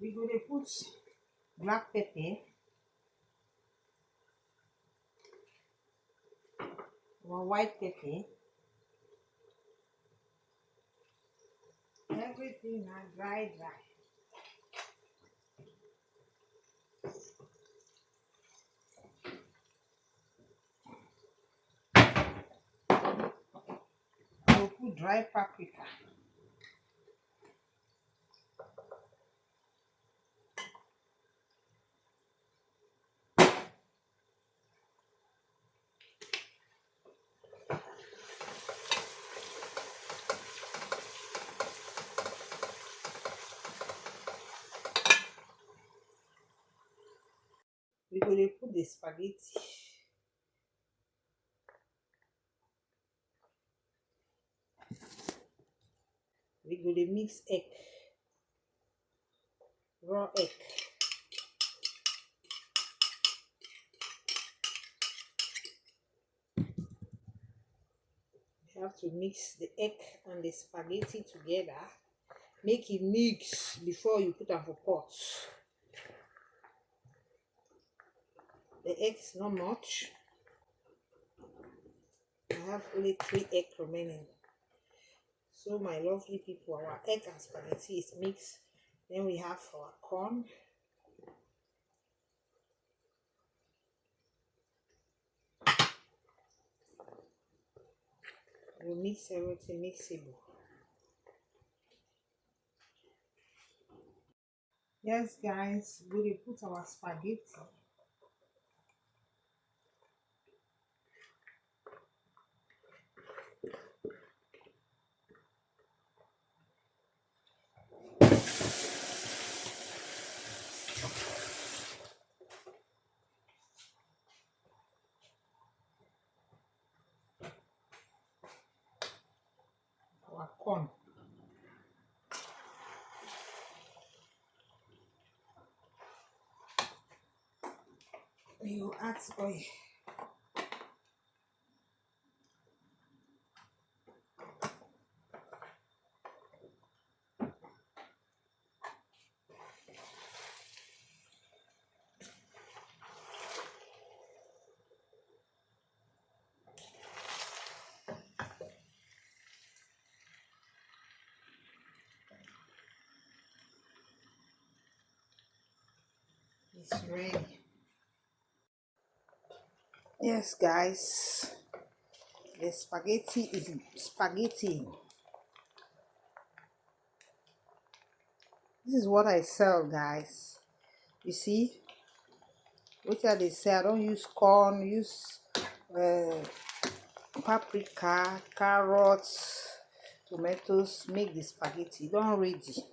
We go to put black pepper, one white pepper, everything na dry. We'll put dry paprika. We go to put the spaghetti. We go to mix egg, raw egg. You have to mix the egg and the spaghetti together. Make it mix before you put them for pot. The egg is not much. I have only 3 eggs remaining. So my lovely people, our egg and spaghetti is mixed. Then we have our corn. We mix everything mixable. Yes, guys, we will put our spaghetti. Our corn. You add oil. It's ready. Yes, guys, the spaghetti is spaghetti. This is what I sell, guys. You see, which are they sell? I don't use corn, use paprika, carrots, tomatoes. Make the spaghetti. Don't ready.